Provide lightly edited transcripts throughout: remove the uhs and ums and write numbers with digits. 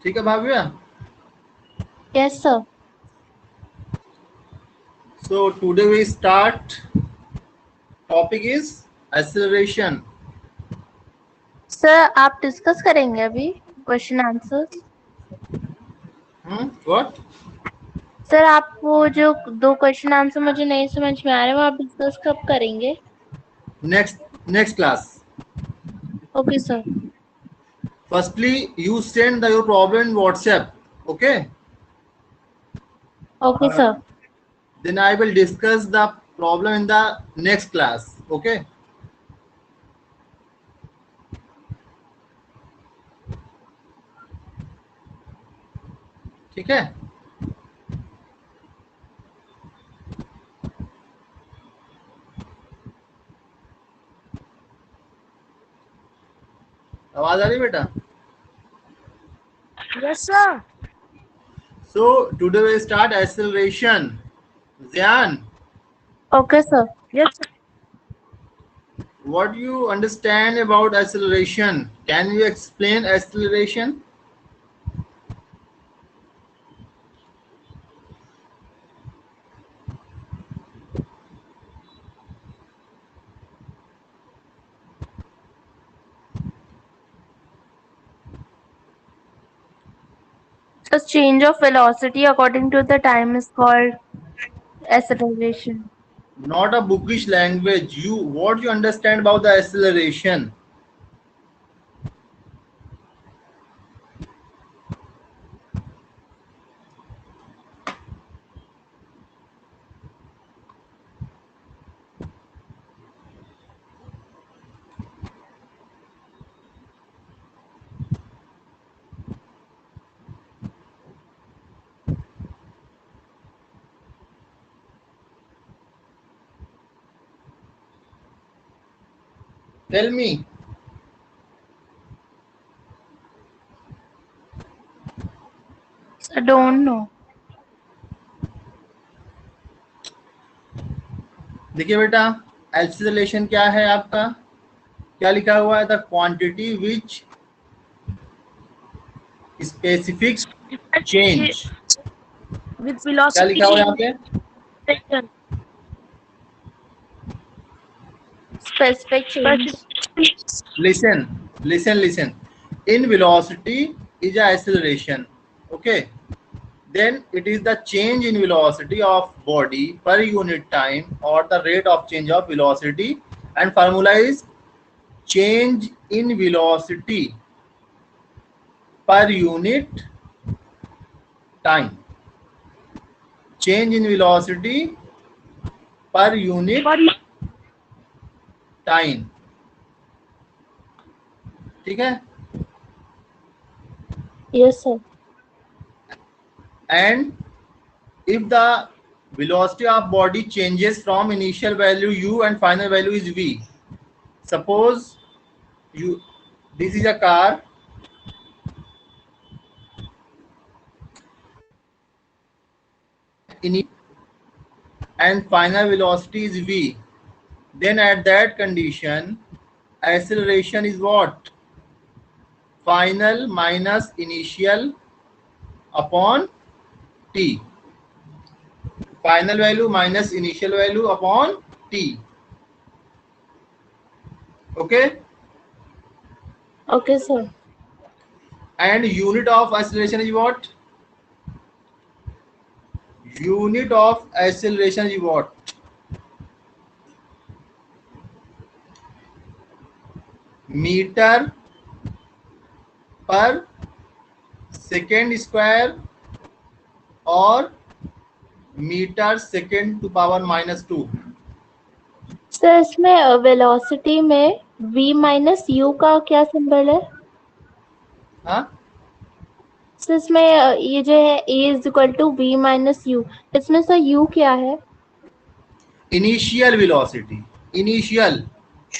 ठीक है Bhavya? Yes, sir. So today we start. Topic is acceleration. Sir, आप discuss करेंगे अभी क्वेश्चन आंसर? What? सर आप वो जो 2 क्वेश्चन आंसर मुझे नहीं समझ में आ रहे वो आप डिस्कस कब करेंगे? Next class. Okay sir. Firstly, you send your problem in WhatsApp. Okay. Okay sir. Then I will discuss the problem in the next class. Okay. ठीक है? आवाज आ रही बेटा? Yes, sir. So today we start acceleration. Zyan, okay sir. Yes, sir. what do you understand about acceleration? Can you explain acceleration? So change of velocity according to the time is called acceleration. Not a bookish language. What you understand about the acceleration? Tell me. I don't know. देखिए बेटा, acceleration क्या है आपका? क्या लिखा हुआ है? The quantity which specific change. With क्या लिखा हुआ है यहाँ पे? specific change. Listen. In velocity is a acceleration. Okay. Then it is the change in velocity of body per unit time or the rate of change of velocity, and formula is change in velocity per unit time. Change in velocity per unit time. ठीक है? Yes, sir. And if the velocity of body changes from initial value u and final value is v, suppose this is a car, and final velocity is v, then at that condition acceleration is what? Final minus initial upon t. Final value minus initial value upon t. Okay. Okay, sir. And unit of acceleration is what? Unit of acceleration is what? Meter per second square और metre second to power -2. Sir इसमें velocity में v minus u का क्या symbol है? हाँ, sir इसमें ये जो है a is equal to v minus u, इसमें सर u क्या है? इनिशियल वेलोसिटी, इनिशियल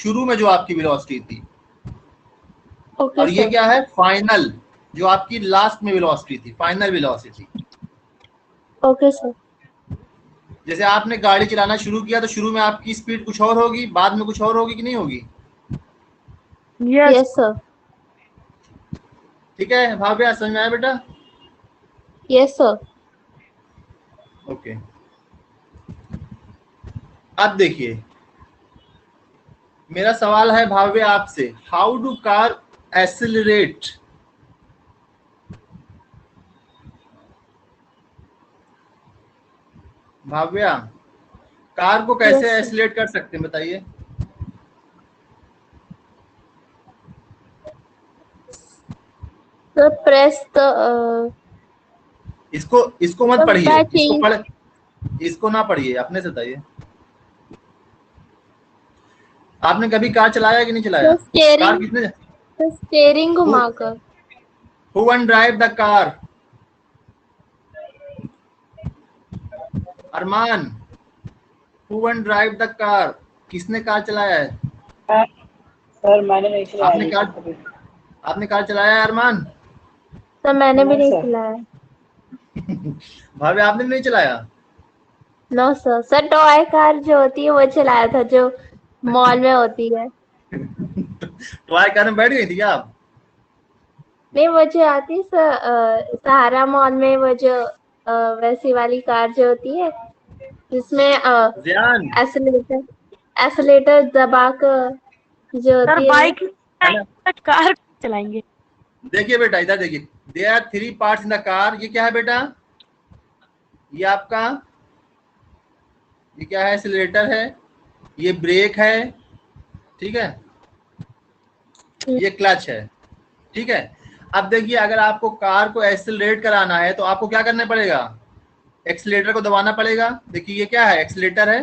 शुरू में जो आपकी वेलोसिटी थी. ओके और ये सर. क्या है? फाइनल, जो आपकी लास्ट में वेलोसिटी थी, फाइनल वेलोसिटी. Okay sir. जैसे आपने गाड़ी चलाना शुरू किया तो शुरू में आपकी स्पीड कुछ और होगी, बाद में कुछ और होगी कि नहीं होगी? Yes sir. ठीक है भाव्या, समझ में आया बेटा? Yes sir. ओके, अब देखिए मेरा सवाल है भाव्या आपसे, how do car accelerate? Bhavya, car को कैसे यस एक्सिलरेट कर सकते हैं बताइए? सर, प्रेस द इसको मत बाय पढ़िए, चेंज इसको ना पढ़िए, अपने से बताइए। आपने कभी कार चलाया कि नहीं चलाया? द कार स्टेयरिंग, किसने, द स्टेयरिंग हु घुमाकर। One drive the car? Armaan, who one drive the car? किसने कार चलाया है? सर मैंने नहीं चलाया आपने अभी कार, तक कभी। आपने कार चलाया है अरमान? सर मैंने भी नहीं नहीं सर। चलाया। भाभी आपने भी नहीं चलाया? No sir. Sir toy car जो होती है वो चलाया था, जो मॉल में होती है। टॉय कार में बैठ गई थी क्या आप? नहीं, वो जो आती है सहारा मॉल में, वो जो वैसी वाली कार जो होती है जिसमें जियान, एसलेटर एसलेटर दबा कर जो सर होती है बाइक है ना? कार चलाएंगे। देखिए बेटा, इधर देखिए, there are 3 parts in the car. ये क्या है बेटा? ये आपका, ये क्या है? एक्सीलरेटर है, ये ब्रेक है, ठीक है, ये क्लच है, ठीक है। अब देखिए, अगर आपको कार को एक्सीलरेट कराना है तो आपको क्या करना पड़ेगा? एक्सीलरेटर को दबाना पड़ेगा। देखिए ये क्या है? एक्सीलरेटर है,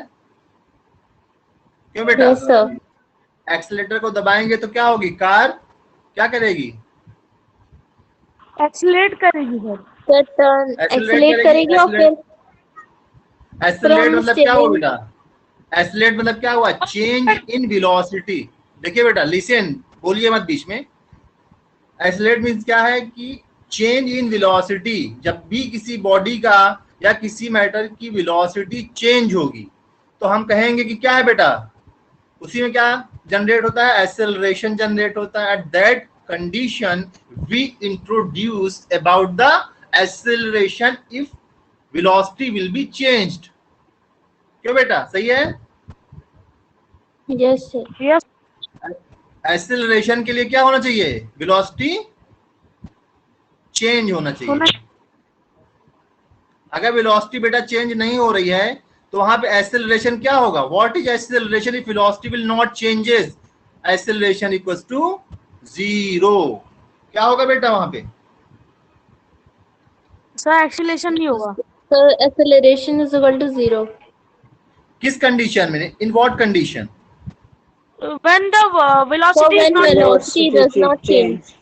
क्यों बेटा? Yes sir. एक्सीलरेटर को दबाएंगे तो क्या होगी? कार क्या करेगी? एक्सीलरेट करेगी सर। सर टर्न एक्सीलरेट एक्सलेट करेगी। करेगी और फिर एक्सीलरेट हम मतलब क्या हुआ स्टीयरिंग। बेटा? एक्सीलरेट मतलब क्या हुआ? Change in velocity. देखिए बेटा, लिसन, बोलिए मत बीच में। एक्सीलरेट मींस क्या है कि चेंज इन वेलोसिटी। जब भी किसी बॉडी का या किसी मैटर की वेलोसिटी चेंज होगी तो हम कहेंगे कि क्या है बेटा? उसी में क्या जनरेट होता है? एक्सेलरेशन जनरेट होता है। At that condition we introduce about the acceleration if velocity will be changed. क्यों बेटा, सही है? Yes sir. यस एक्सेलरेशन के लिए क्या होना चाहिए? वेलोसिटी चेंज होना होना। चाहिए। अगर वेलोसिटी बेटा चेंज नहीं हो रही है तो वहां पे एक्सेलरेशन क्या होगा? What is acceleration if velocity will not changes? Acceleration equals to 0। क्या होगा बेटा वहां पे? सर एक्सीलरेशन नहीं होगा। Sir acceleration is equal to 0 किस कंडीशन में? In what condition? When the so velocity is when not. velocity does not change।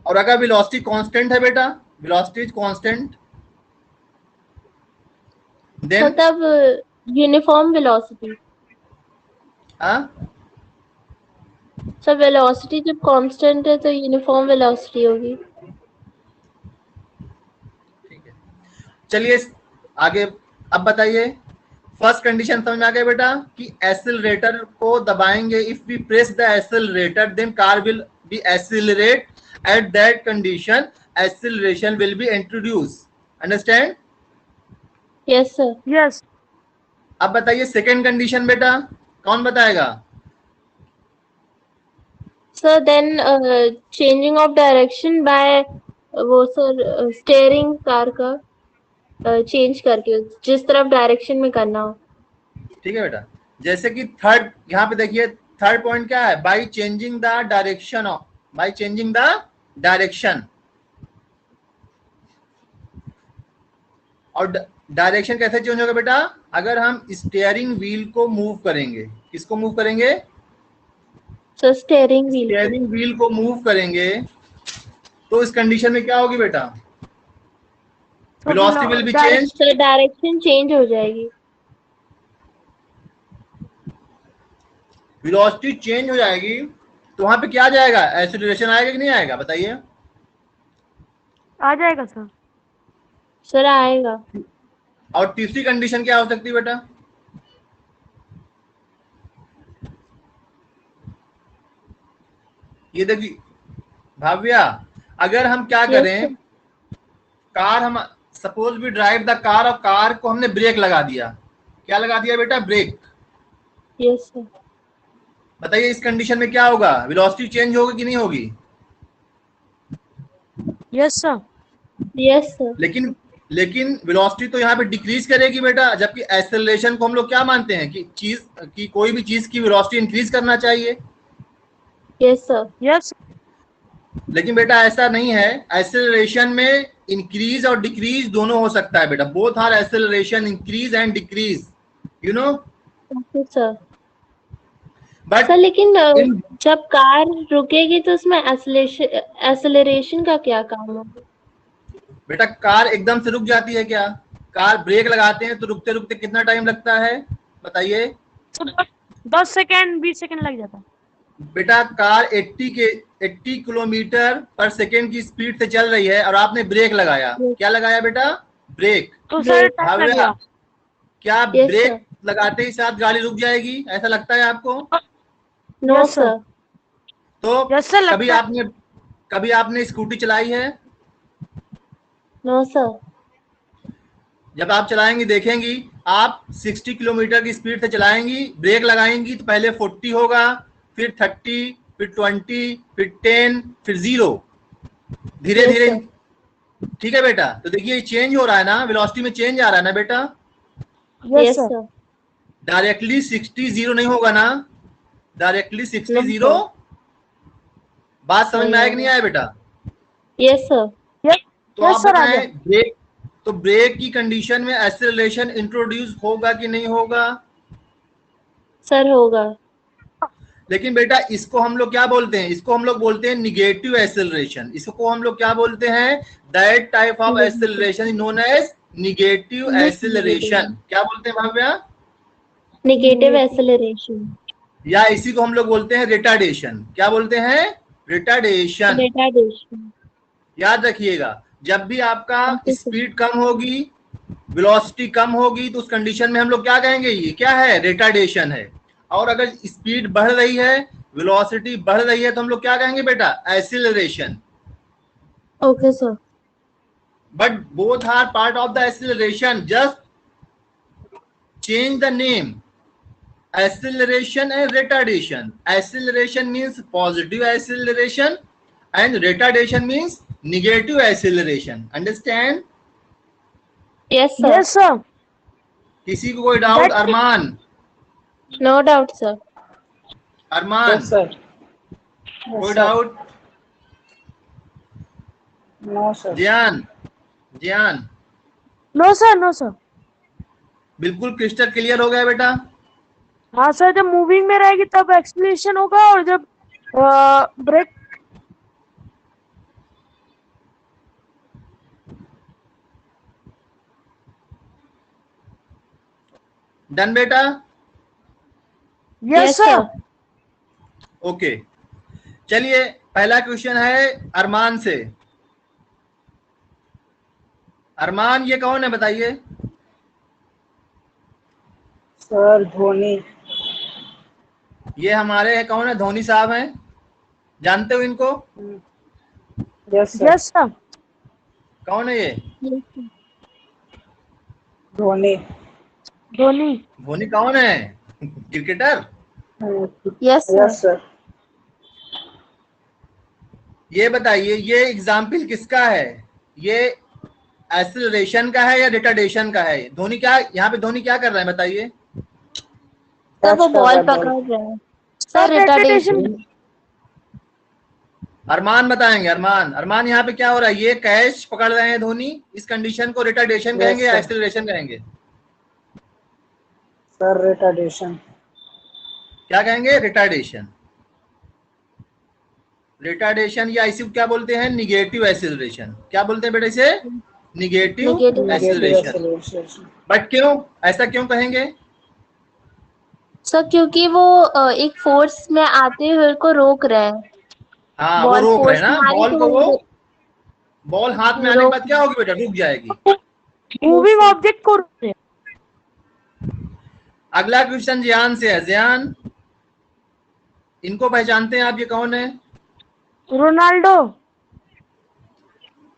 और अगर वेलोसिटी कांस्टेंट है बेटा, वेलोसिटी इज कांस्टेंट, देन मतलब यूनिफॉर्म वेलोसिटी। सर वेलोसिटी जब कांस्टेंट है तो यूनिफॉर्म वेलोसिटी होगी। ठीक है, चलिए आगे। अब बताइए, फर्स्ट कंडीशन समझ में आ गया बेटा कि एक्सेलरेटर को दबाएंगे। If we press the accelerator then car will be accelerate. At that condition acceleration will be introduce. Understand? Yes sir. Yes अब बताइए सेकंड कंडीशन बेटा, कौन बताएगा? Sir then changing of direction by वो सर स्टेयरिंग कार का change करके जिस तरफ डायरेक्शन में करना हो। ठीक है बेटा, जैसे कि थर्ड, यहाँ पे देखिए थर्ड पॉइंट क्या है? By changing the direction of, by changing the direction. और डायरेक्शन कैसे चेंज होगा बेटा? अगर हम स्टीयरिंग व्हील को मूव करेंगे। किसको मूव करेंगे? सर स्टेयरिंग व्हील को। स्टीयरिंग व्हील को मूव करेंगे तो इस कंडीशन में क्या होगी बेटा? Velocity will B change. Sir direction change हो जाएगी। वेलोसिटी चेंज हो जाएगी तो वहां पे क्या आ जाएगा? एक्सीलरेशन आएगा कि नहीं आएगा बताइए? आ जाएगा सर। सर आएगा। और तीसरी कंडीशन क्या हो सकती है बेटा? ये देखिए भाव्या, अगर हम क्या Yes, करें, sir. कार हम suppose we drive the car, और कार को हमने ब्रेक लगा दिया, क्या लगा दिया बेटा, ब्रेक। Yes, sir. बताइए इस कंडीशन में क्या होगा, वेलोसिटी चेंज होगी कि नहीं होगी? Yes sir. Yes, sir. लेकिन वेलोसिटी तो यहाँ पे डिक्रीज करेगी बेटा, जबकि एक्सेलरेशन को हम लोग क्या मानते हैं कि कोई भी चीज की वेलोसिटी इंक्रीज करना चाहिए। Yes, sir. यस लेकिन बेटा ऐसा नहीं है, एक्सेलरेशन में इंक्रीज और डिक्रीज दोनों हो सकता है बेटा, both are acceleration, increase and decrease, you know. Okay, sir. But sir लेकिन इन जब कार रुकेगी तो उसमें एक्सेलरेशन का क्या काम होगा? बेटा कार एकदम से रुक जाती है क्या? कार ब्रेक लगाते हैं तो रुकते रुकते कितना टाइम लगता है बताइए? 10 सेकेंड 20 सेकेंड लग जाता है। बेटा कार 80 किलोमीटर पर सेकेंड की स्पीड से चल रही है और आपने ब्रेक लगाया, Yes. क्या लगाया बेटा? ब्रेक। तो सर Break. टाइम भाव्या, लगेगा। क्या Yes, ब्रेक sir. लगाते ही साथ गाड़ी रुक जाएगी, ऐसा लगता है आपको? No, Yes, sir. sir. तो यस सर लगता है। कभी आपने स्कूटी चलाई है? No, sir. जब आप चलाएंगी देखेंगी, आप 60 किलोमीटर की स्पीड से चलाएंगी, ब्रेक लगाएंगी तो पहले 40 होगा, फिर 30, फिर 20, फिर 10, फिर 0, धीरे Yes, धीरे। sir. ठीक है बेटा, तो देखिए ये चेंज हो रहा है ना, वेलोसिटी में चेंज आ रहा है ना बेटा। Yes Yes, sir. sir. Directly 60 0 नहीं होगा ना, डायरेक्टली 60 No, 0। sir. बात समझ में नहीं आया कि नहीं होगा। आया बेटा? Yes, sir. तो आप यस सर आ बताएं, गया। ब्रेक की कंडीशन में एक्सेलरेशन इंट्रोड्यूस होगा कि नहीं होगा? सर होगा। लेकिन बेटा इसको हम लोग क्या बोलते हैं, इसको हम लोग बोलते हैं निगेटिव एक्सेलरेशन। इसको हम लोग क्या बोलते हैं, that type of acceleration is known as negative acceleration. क्या बोलते हैं भाव्या? Negative acceleration. या इसी को हम लोग बोलते हैं रिटार्डेशन। क्या बोलते हैं? रिटार्डेशन। रिटार्डेशन। याद रखिएगा, जब भी आपका Okay, sir. स्पीड कम होगी, वेलोसिटी कम होगी, तो उस कंडीशन में हम लोग क्या कहेंगे, ये क्या है, रिटार्डेशन है। और अगर स्पीड बढ़ रही है, वेलोसिटी बढ़ रही है, तो हम लोग क्या कहेंगे बेटा, acceleration. Okay, sir. But both are part of the acceleration, just change the name, acceleration and retardation. Acceleration means positive acceleration and retardation means negative acceleration. Understand? Yes, sir. Yes sir. किसी को कोई doubt? That- Arman, No doubt, sir. Arman, Yes, sir. कोई Yes, sir. Doubt? No, sir. Jiyan, Jiyan, no sir no sir. बिल्कुल crystal clear हो गया बेटा? हाँ sir, जब मूविंग में रहेगी तब एक्सलेशन होगा, और जब ब्रेक। डन बेटा? Yes sir. ओके, चलिए पहला क्वेश्चन है अरमान से। अरमान, ये कौन है बताइए? सर धोनी। ये हमारे हैं, कौन है? धोनी साहब हैं, जानते हो इनको? Yes sir. Yes sir. कौन है ये? Yes, sir. धोनी। धोनी। धोनी कौन है? Cricketer? Yes, sir. Yes sir. ये बताइए, ये एग्जाम्पल किसका है? ये एक्सेलरेशन का है या रिटार्डेशन का है? धोनी क्या, यहाँ पे धोनी क्या कर रहा है बताइए? सर वो Catch कर बॉल रहा है, पकड़ ball। रहा है। Sir retardation. अरमान बताएंगे। अरमान, अरमान यहाँ पे क्या हो रहा है, ये कैच पकड़ रहे हैं धोनी, इस कंडीशन को रिटार्डेशन Yes, कहेंगे या sir. एक्सेलरेशन कहेंगे? Sir retardation. क्या कहेंगे? रिटार्डेशन। रिटार्डेशन या इसी को क्या बोलते हैं, निगेटिव एक्सेलरेशन। क्या बोलते हैं बेटा इसे? Negative Negative acceleration. Acceleration. But क्यों, ऐसा क्यों कहेंगे? सर क्योंकि वो एक फोर्स में आते हुए को रोक रहे हैं। हाँ, वो बॉल रोक रहे हैं फोर्स ना मारी बॉल तो को, वो वो बॉल हाथ में आने के बाद क्या होगी बेटा, रुक जाएगी। मूविंग ऑब्जेक्ट को रोकते हैं। अगला क्वेश्चन जियान से है। जियान, इनको पहचानते हैं आप, ये कौन है? रोनाल्डो।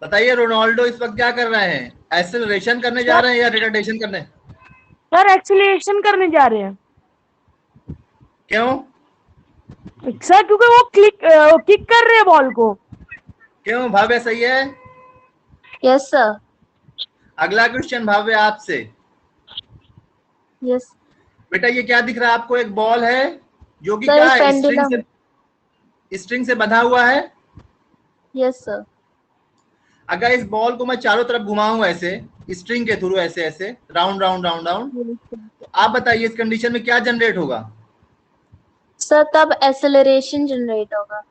बताइए रोनाल्डो इस वक्त क्या कर रहे हैं? एक्सेलरेशन करने जा रहे हैं या रिटार्डेशन करने? सर एक्सीलरेशन करने जा रहे हैं क्यों? सर, क्योंकि वो किक कर रहे हैं बॉल को। क्यों भाव्य, सही है? Yes sir. अगला क्वेश्चन भाव्य आपसे। यस बेटा ये क्या दिख रहा है आपको? एक बॉल है जो कि सर, क्या है, पेंडुलम। स्ट्रिंग से बंधा हुआ है। Yes sir. अगर इस बॉल को मैं चारों तरफ घुमाऊं ऐसे स्ट्रिंग के थ्रू, ऐसे ऐसे राउंड राउंड राउंड राउंड, तो आप बताइए इस कंडीशन में क्या जनरेट होगा? सर तब एक्सेलरेशन जनरेट होगा।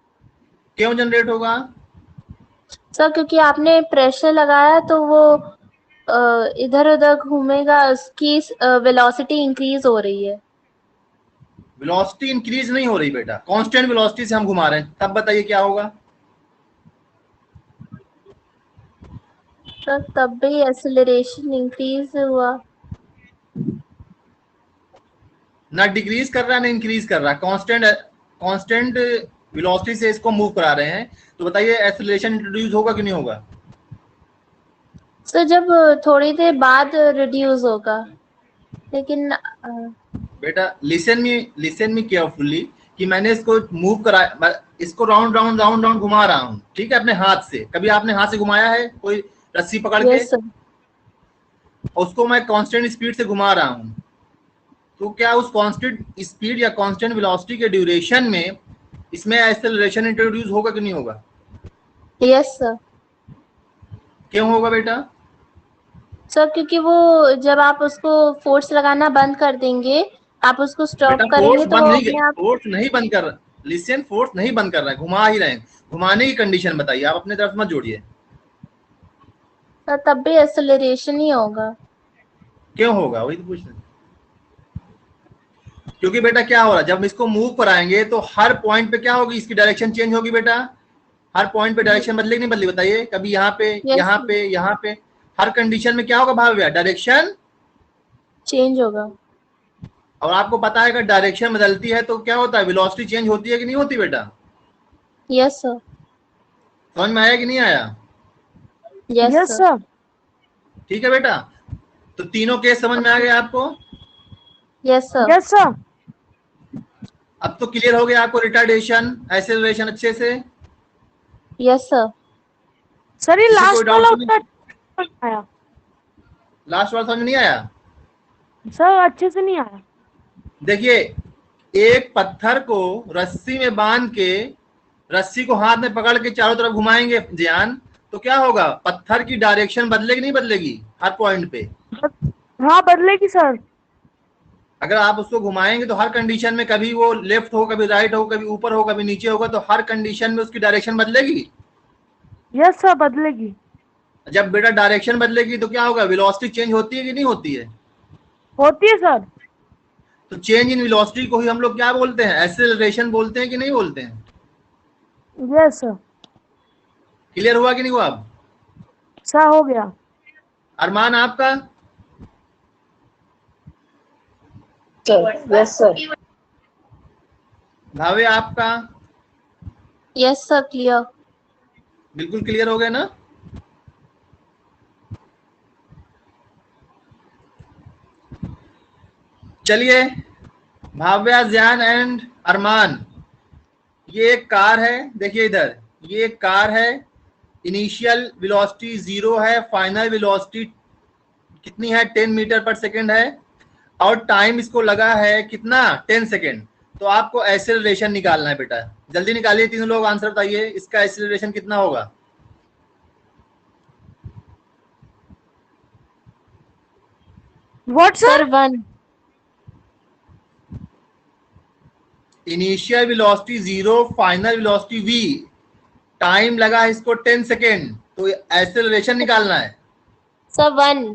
क्यों जनरेट होगा? सर क्योंकि आपने प्रेशर लगाया तो वो इधर उधर घूमेगा, उसकी वेलोसिटी इंक्रीज हो रही है। वेलोसिटी इंक्रीज नहीं हो रही बेटा, कांस्टेंट वेलोसिटी से हम घुमा रहे हैं, तब बताइए क्या होगा? सर तब भी एक्सेलरेशन इंक्रीज हुआ। ना डिक्रीज कर रहा है ना इंक्रीज कर रहा है, कांस्टेंट वेलोसिटी से इसको मूव करा रहे हैं, तो बताइए एक्सेलरेशन इंट्रोड्यूस होगा कि नहीं होगा? सर जब थोड़ी देर बाद रिड्यूस होगा, लेकिन बेटा लिसन मी केयरफुली कि मैंने इसको मूव करा, इसको राउंड राउंड राउंड राउंड घुमा रहा हूँ, ठीक है, अपने हाथ से। कभी आपने हाथ से घुमाया है कोई रस्सी पकड़ के? Yes sir. उसको मैं कांस्टेंट स्पीड से घुमा रहा हूँ, तो क्या उस कांस्टेंट स्पीड या कांस्टेंट वेलोसिटी के ड्यूरेशन में इसमें एक्सेलरेशन इंट्रोड्यूस होगा कि नहीं होगा? Yes sir. क्यों होगा बेटा? सर क्योंकि वो जब आप उसको फोर्स लगाना बंद कर देंगे, आप उसको स्टॉप बेटा करेंगे तो वो अपने आप। फोर्स नहीं बंद कर रहा, लिसन, फोर्स नहीं बंद कर रहा है, घुमा ही रहे हैं। घुमाने की कंडीशन बताइए, आप अपने तरफ मत जोड़िए। सर तब भी एक्सेलरेशन ही होगा। क्यों होगा, वही तो पूछ रहे हैं। क्योंकि बेटा क्या हो रहा है, जब इसको मूव कराएंगे तो हर पॉइंट पे क्या होगी, इसकी डायरेक्शन चेंज होगी बेटा। हर पॉइंट पे डायरेक्शन बदलेगी नहीं बदली, बताइए? कभी यहाँ पे, यहाँ पे, यहाँ पे, हर कंडीशन में क्या होगा भाव्य? डायरेक्शन चेंज होगा। और आपको पता है अगर डायरेक्शन बदलती है तो क्या होता है, वेलोसिटी चेंज होती है कि नहीं होती बेटा? Yes sir. समझ में आया कि नहीं आया? Yes yes sir. सर। ठीक है बेटा, तो तीनों केस समझ में आ गए आपको? Yes sir. Yes sir. अब तो क्लियर हो गया आपको रिटार्डेशन, एक्सेलरेशन अच्छे से? Yes sir. सर ये किसी कोई लास्ट डाउट वाला तो नहीं? उतना आया लास्ट वाला समझ में नहीं आया? सर, अच्छे से नहीं आया। देखिए, एक पत्थर को रस्सी में बांध के, रस्सी को हाथ में पकड़ के चारों तरफ घुमाएंगे ध्यान, तो क्या होगा, पत्थर की डायरेक्शन बदलेगी नहीं बदलेगी हर पॉइंट पे? हाँ बदलेगी सर। अगर आप उसको घुमाएंगे तो हर कंडीशन में, कभी वो लेफ्ट हो, कभी राइट हो, कभी ऊपर हो, कभी नीचे होगा, तो हर कंडीशन में उसकी डायरेक्शन बदलेगी। यस सर, बदलेगी। जब बेटा डायरेक्शन बदलेगी तो क्या होगा, वेलोसिटी चेंज होती है कि नहीं होती है? होती है सर। तो चेंज इन वेलोसिटी को ही हम लोग क्या बोलते हैं, एक्सेलरेशन बोलते हैं कि नहीं बोलते हैं? Yes sir. क्लियर हुआ कि नहीं हुआ? अब सर हो गया। अरमान आपका? Yes sir. भावे आपका? Yes sir, clear. बिल्कुल क्लियर हो गया ना? चलिए भाव्या, ज्ञान एंड अरमान, ये एक कार है, देखिए इधर, ये एक कार है, इनिशियल वेलोसिटी 0 है, फाइनल वेलोसिटी कितनी है, 10 मीटर पर सेकेंड है, और टाइम इसको लगा है कितना, 10 सेकेंड। तो आपको एक्सेलरेशन निकालना है बेटा, जल्दी निकालिए, तीनों लोग आंसर बताइए, इसका एक्सेलरेशन कितना होगा? What sir sir? 1। Initial velocity 0, final velocity v, time लगा है इसको 10 सेकेंड, तो एक्सेलरेशन निकालना है। सर 1।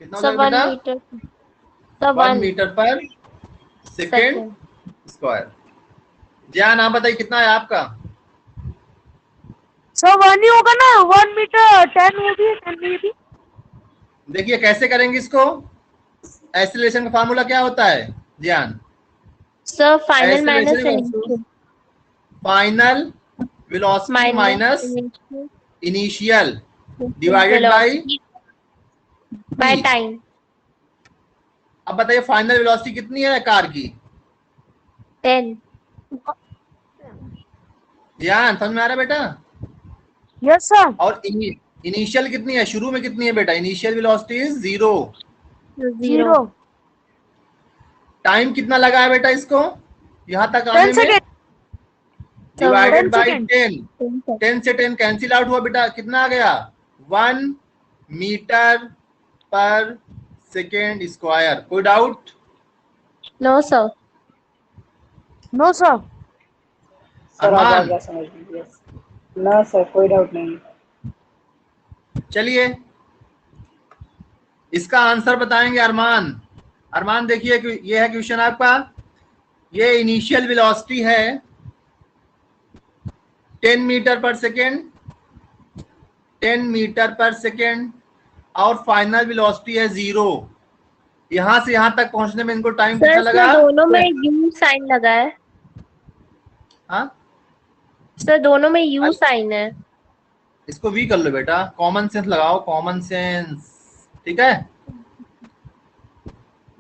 कितना सर होगा 1 बेटा? Metre. Sir 1 1 metre per second second. Square. ज्ञान आप बताइए कितना है आपका? सर 1 ही होगा ना, 1 मीटर 10 होगी, 10 ये भी। देखिए कैसे करेंगे इसको, एक्सेलरेशन का फार्मूला क्या होता है ज्ञान? Sir final minus acceleration initial. Final velocity minus initial initial divided bye velocity by time. अब बताइए फाइनल वेलोसिटी कितनी है कार की? 10. ध्यान समझ में आ रहा है बेटा? Yes sir. और इनिशियल कितनी है, शुरू में कितनी है बेटा? Initial velocity is 0। 0। टाइम कितना लगा है बेटा इसको यहाँ तक 10 आने में? सेकेंड। Divided 10 by second. 10। 10 से 10 कैंसिल आउट हुआ बेटा, कितना आ गया? 1 मीटर पर सेकेंड स्क्वायर। कोई doubt? No, sir. No sir. Sir आ अरमान गया समझ में। यस ना सर, कोई डाउट नहीं। चलिए इसका आंसर बताएंगे अरमान। अरमान देखिए कि ये है क्वेश्चन आपका, ये इनिशियल वेलोसिटी है 10 metre per second, 10 metre per second, और फाइनल वेलोसिटी है 0। यहां से यहां तक पहुंचने में इनको टाइम सर कितना इसमें लगा? दोनों में U साइन लगा है। हाँ सर दोनों में U साइन है। इसको भी कर लो बेटा, कॉमन सेंस लगाओ, कॉमन सेंस। ठीक है,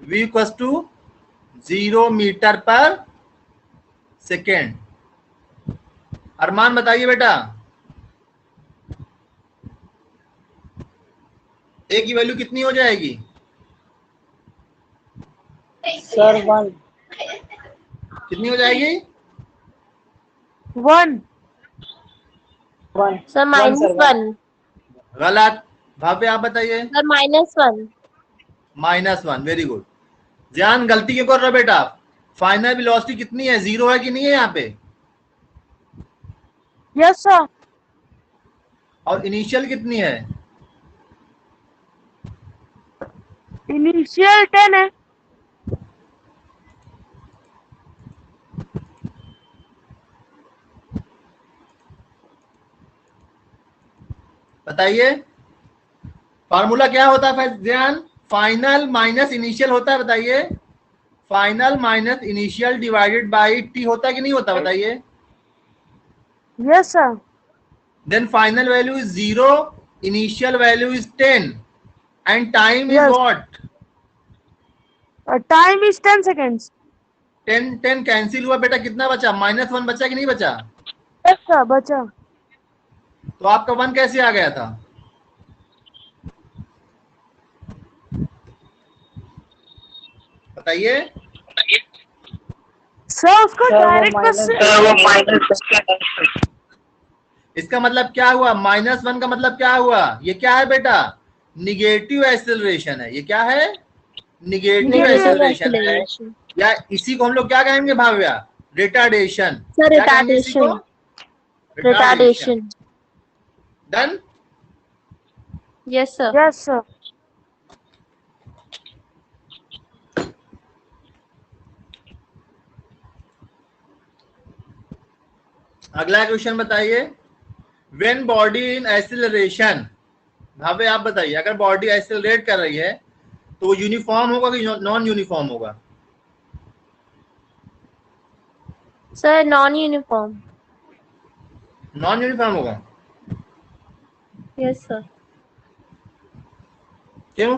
v equal to 0 metre per second. अरमान बताइए बेटा, a की वैल्यू कितनी हो जाएगी? सर 1। कितनी हो जाएगी? 1। 1 सर -1। गलत। भावे आप बताइए। सर -1। -1, very good. ध्यान, गलती क्यों कर रहे हो बेटा? फाइनल वेलोसिटी कितनी है? 0 है कि नहीं है यहाँ पे? Yes sir. और इनिशियल कितनी है? इनिशियल 10 है। बताइए फार्मूला क्या होता है? ध्यान, फाइनल माइनस इनिशियल होता है, बताइए। Final minus initial divided by T होता है कि नहीं होता? बताइए। Yes sir. Then final value is 0, initial value is 10 and time is Yes. What? Time is 10 seconds. 10 cancel हुआ बेटा, कितना बचा? -1 बचा कि नहीं बचा? यस सर, बचा। तो आपका 1 कैसे आ गया था? बताइए। सर उसको सर वो डायरेक्ट बस इसका मतलब क्या हुआ? -1 का मतलब क्या हुआ? ये क्या है बेटा? निगेटिव एक्सेलरेशन है। ये क्या है? निगेटिव Negative एक्सेलरेशन है, या इसी को हम लोग क्या कहेंगे भाव्या? रिटार्डेशन। सर क्या कहेंगे इसी को? Retardation. Done. Yes sir. Yes sir. अगला क्वेश्चन बताइए। व्हेन बॉडी इन एक्सेलरेशन, भावे आप बताइए, अगर बॉडी एक्सेलरेट कर रही है तो वो यूनिफॉर्म होगा कि नॉन यूनिफॉर्म होगा? Sir non uniform. Non uniform होगा। Yes sir. क्यों?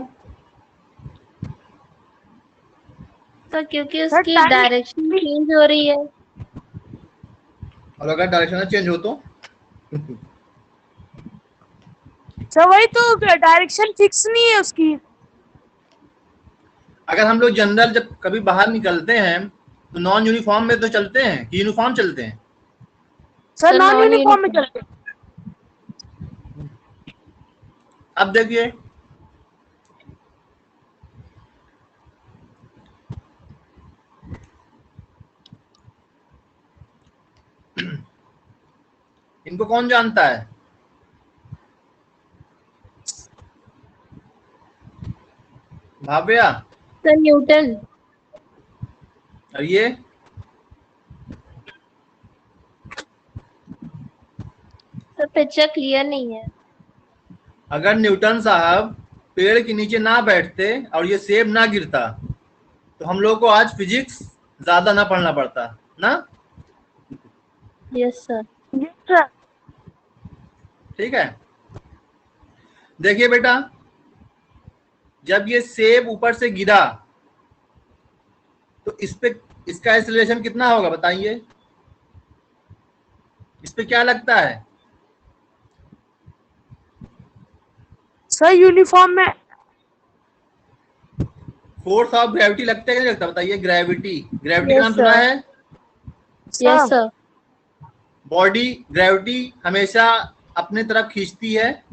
सर क्योंकि सर उसकी टाइम डायरेक्शन चेंज हो रही है। और अगर डायरेक्शन चेंज हो तो? सर वही तो, डायरेक्शन फिक्स नहीं है उसकी। अगर हम लोग जनरल जब कभी बाहर निकलते हैं तो नॉन यूनिफॉर्म में तो चलते हैं कि यूनिफॉर्म चलते हैं? Sir sir, non non uniform में uniform। चलते। अब देखिए, इनको कौन जानता है? भाव्या। Sir Newton. और ये सर पिक्चर क्लियर नहीं है। अगर न्यूटन साहब पेड़ के नीचे ना बैठते और ये सेब ना गिरता तो हम लोग को आज फिजिक्स ज्यादा ना पढ़ना पड़ता ना? Yes sir. ये सर। ठीक है, देखिए बेटा, जब ये सेब ऊपर से गिरा तो इस पे इसका एक्सीलरेशन कितना होगा बताइए, इस पे क्या लगता है? सर यूनिफॉर्म में। फोर्स ऑफ ग्रेविटी लगता है कि नहीं लगता बताइए? ग्रेविटी, ग्रेविटी का Yes, नाम सुना sir. है? Yes, sir. बॉडी ग्रेविटी हमेशा अपने तरफ खींचती है,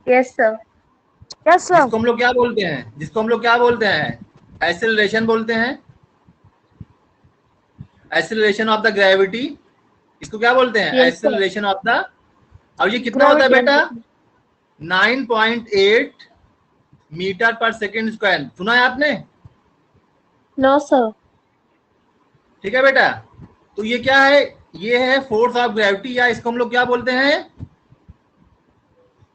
Yes, sir. Yes sir. जिसको हम लोग क्या बोलते हैं, जिसको हम लोग क्या बोलते हैं? एक्सेलरेशन बोलते हैं, एक्सेलरेशन ऑफ द ग्रेविटी। इसको क्या बोलते हैं? Yes, sir. Acceleration of the. और ये कितना होता है बेटा? 9.8 मीटर पर सेकेंड स्क्वायर। सुना है आपने? No, sir. ठीक है बेटा, तो ये क्या है? ये है फोर्स ऑफ ग्रेविटी, या इसको हम लोग क्या बोलते हैं?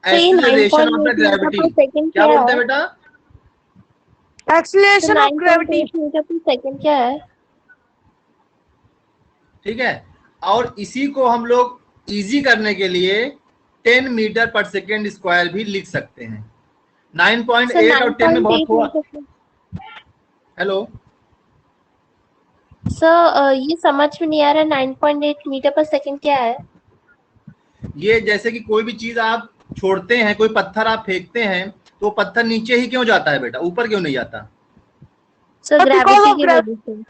So ये acceleration of the 9.8 metre gravity. Per second क्या क्या बोलते हैं है? बेटा? So acceleration of gravity. 9.8 metre per second क्या है? ठीक है, और इसी को हम लोग इजी करने के लिए 10 मीटर पर सेकेंड स्क्वायर भी लिख सकते हैं। 9.8 और 10 में बहुत हुआ। हेलो सर, ये समझ में नहीं आ रहा 9.8 मीटर पर सेकंड क्या है? ये जैसे कि कोई भी चीज आप छोड़ते हैं, कोई पत्थर आप फेंकते हैं, तो पत्थर नीचे ही क्यों जाता है बेटा, ऊपर क्यों नहीं जाता? सर Because ग्रेविटी of की वजह से।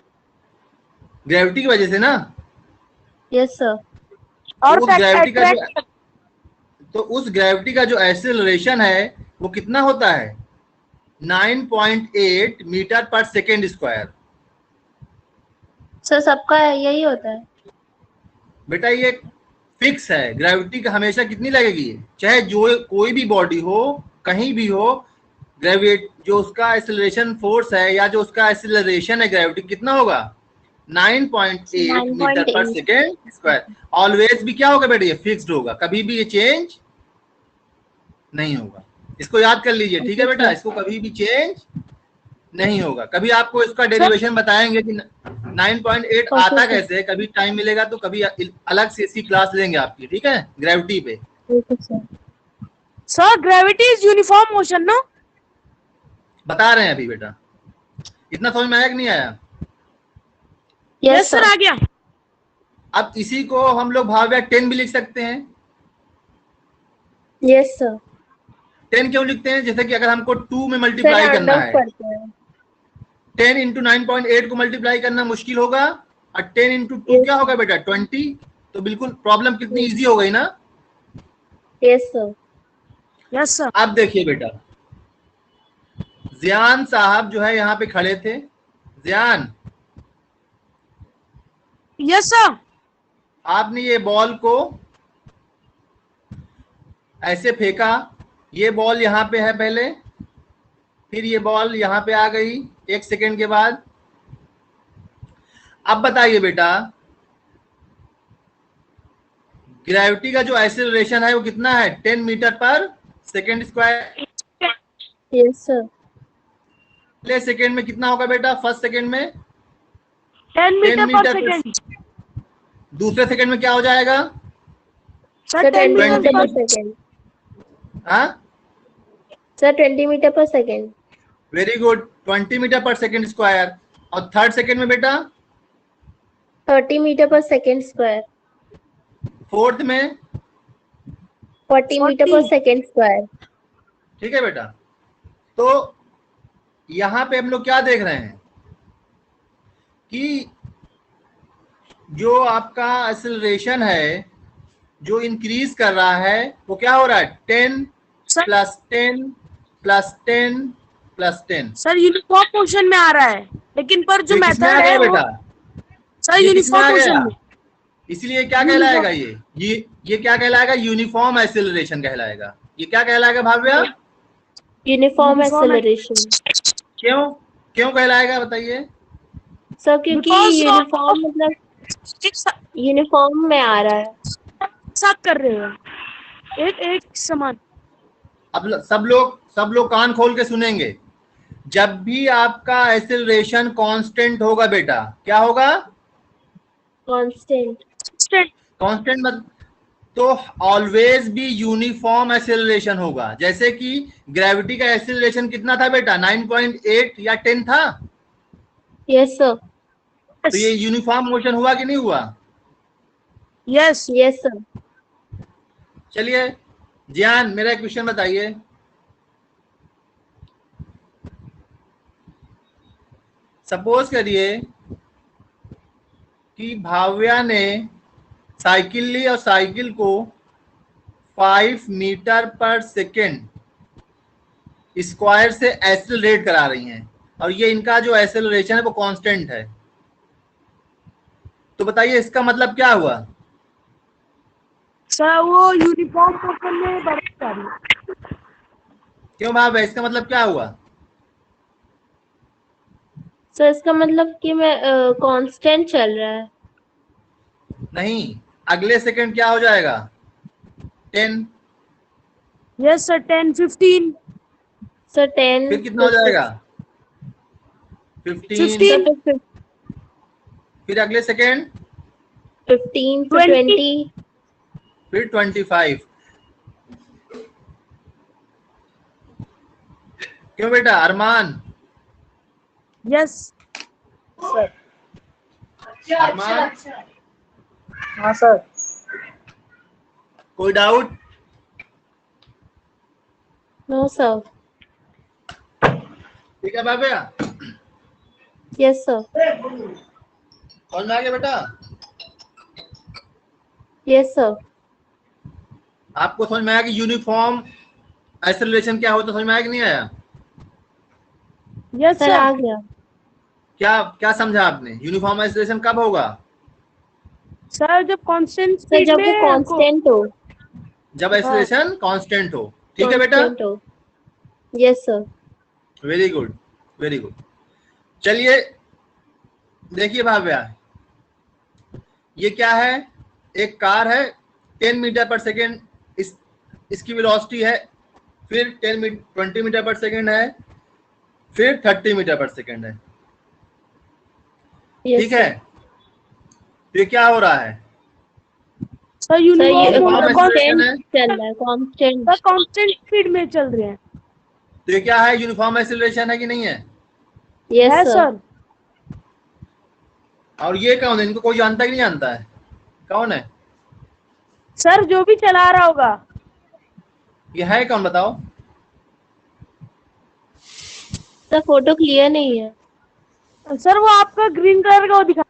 ग्रेविटी की वजह से ना। Yes sir. और उस ग्रेविटी का जो attract- तो उस ग्रेविटी का जो एक्सेलरेशन है वो कितना होता है? 9.8 metre per second square. Sir सबका यही होता है। बेटा ये फिक्स है, ग्रेविटी का हमेशा कितनी लगेगी, चाहे जो कोई भी बॉडी हो, कहीं भी हो, ग्रेविट जो उसका एक्सेलरेशन फोर्स है या जो उसका एक्सेलरेशन है ग्रेविटी कितना होगा? 9.8 मीटर पर 9.8 सेकेंड स्क्वायर। ऑलवेज भी क्या होगा बेटा? ये फिक्स्ड होगा, कभी भी ये चेंज नहीं होगा। इसको याद कर लीजिए, ठीक है बेटा, इसको कभी भी चेंज नहीं होगा। कभी आपको इसका डेरिवेशन बताएंगे कि 9.8 Okay, आता sir. कैसे है, कभी टाइम मिलेगा तो कभी अलग से इसकी क्लास लेंगे आपकी, ठीक है, ग्रेविटी पे। Okay sir. Sir gravity is uniform motion no. बता रहे हैं अभी बेटा, इतना समझ में आया कि नहीं आया? यस सर आ गया। अब इसी को हम लोग भाग 10 भी लिख सकते हैं। Yes sir. 10 क्यों लिखते हैं? जैसे कि अगर हमको 2 में सर मल्टीप्लाई राउंड करना ऑफ है, करते हैं। 10 इंटू 9.8 को मल्टीप्लाई करना मुश्किल होगा, और 10 इंटू 2 क्या होगा बेटा? 20। तो बिल्कुल प्रॉब्लम कितनी इजी हो गई ना। Yes sir. Yes sir. अब देखिए बेटा, जियान साहब जो है यहाँ पे खड़े थे। जियान, यस सर। आपने ये बॉल को ऐसे फेंका, ये बॉल यहाँ पे है पहले, फिर ये बॉल यहाँ पे आ गई 1 सेकेंड के बाद। अब बताइए बेटा, ग्रेविटी का जो एक्सेलरेशन है वो कितना है? 10 metre per second square. Yes sir. पहले सेकेंड में कितना होगा बेटा? फर्स्ट सेकेंड में 10 मीटर पर मीटर सेकेंड। दूसरे सेकेंड में क्या हो जाएगा? सर सर 10 20 मीटर मीटर पर पर सेकेंड। हाँ, sir 20 metre per second. Very good, 20 metre per second square. और थर्ड सेकेंड में बेटा 30 metre per second square. Fourth में 40 मीटर पर सेकेंड स्क्वायर। ठीक है बेटा, तो यहां पे हम लोग क्या देख रहे हैं कि जो आपका एक्सेलरेशन है जो इंक्रीज कर रहा है वो क्या हो रहा है? 10 sir plus 10 plus 10 plus 10। Sir uniform motion में आ रहा है, लेकिन पर जो ये किसमें आ मेथड गया है वो बेटा? सर ये किसमें आ यूनिफॉर्म गया? मोशन में। इसलिए क्या कहलाएगा? ये क्या कहलाएगा? यूनिफॉर्म एक्सेलरेशन कहलाएगा। ये क्या कहलाएगा भाव्या? Uniform Uniform acceleration. क्यों क्यों कहलाएगा बताइए? सर क्योंकि Because of- यूनिफॉर्म मतलब यूनिफॉर्म में आ रहा है। साथ कर रहे हो एक एक समान। अब सब लोग कान खोल के सुनेंगे। जब भी आपका एक्सेलरेशन कांस्टेंट होगा बेटा, क्या होगा? कांस्टेंट। कांस्टेंट मत तो ऑलवेज भी यूनिफॉर्म एक्सेलरेशन होगा। जैसे कि ग्रेविटी का एक्सेलरेशन कितना था बेटा, 9.8 या 10 था, यस सर। तो ये यूनिफॉर्म मोशन हुआ कि नहीं हुआ? Yes yes sir. चलिए जियान, मेरा एक क्वेश्चन बताइए। सपोज करिए कि भाव्या ने साइकिल ली और साइकिल को 5 मीटर पर सेकेंड स्क्वायर से एक्सेलरेट करा रही हैं, और ये इनका जो एक्सेलरेशन है वो कांस्टेंट है, तो बताइए इसका मतलब क्या हुआ? सर वो यूनिफॉर्म मोशन में बढ़ जा रही है। क्यों भाव्या, इसका मतलब क्या हुआ? सर इसका मतलब कि मैं कांस्टेंट चल रहा है। नहीं, अगले सेकंड क्या हो जाएगा? 10। यस सर 10 15 सर 10 फिर कितना हो जाएगा? 15। 15 सर फिर अगले सेकंड 15 फिर 20 फिर 25। क्यों बेटा अरमान? Yes sir. अरमान, हाँ सर। कोई डाउट? No sir. ठीक है भाव्या, यस सर। समझ में आ गया बेटा? Yes sir. आपको समझ में आया कि यूनिफॉर्म एक्सेलरेशन क्या होता है? समझ में आया कि नहीं आया? Yes sir sir. आ गया। क्या क्या समझा आपने? यूनिफॉर्म एक्सेलरेशन कब होगा? सर जब कांस्टेंट सर स्पीड जब वो में कांस्टेंट हो। जब एक्सेलरेशन कांस्टेंट हो। ठीक है बेटा, कांस्टेंट हो। Yes sir. Very good, very good. चलिए देखिए भाव्या, ये क्या है? एक कार है, 10 मीटर पर सेकेंड इसकी वेलोसिटी है, फिर 20 मीटर पर सेकेंड है, फिर 30 मीटर पर सेकेंड है। यस ठीक है, सर। तो ये क्या हो रहा है? सर सर ये यूनिफॉर्म एक्सेलरेशन कांस्टेंट है, चल रहा है, कांस्टेंट। सर कांस्टेंट स्पीड में चल रहे हैं। तो ये क्या है? यूनिफॉर्म एक्सेलरेशन है कि नहीं है? यस है सर। सर। और ये कौन है? इनको कोई जानता कि नहीं जानता है? कौन है सर जो भी चला रहा होगा। ये? है कौन बताओ? सर फोटो क्लियर नहीं है। सर वो आपका ग्रीन कलर का वो दिखा।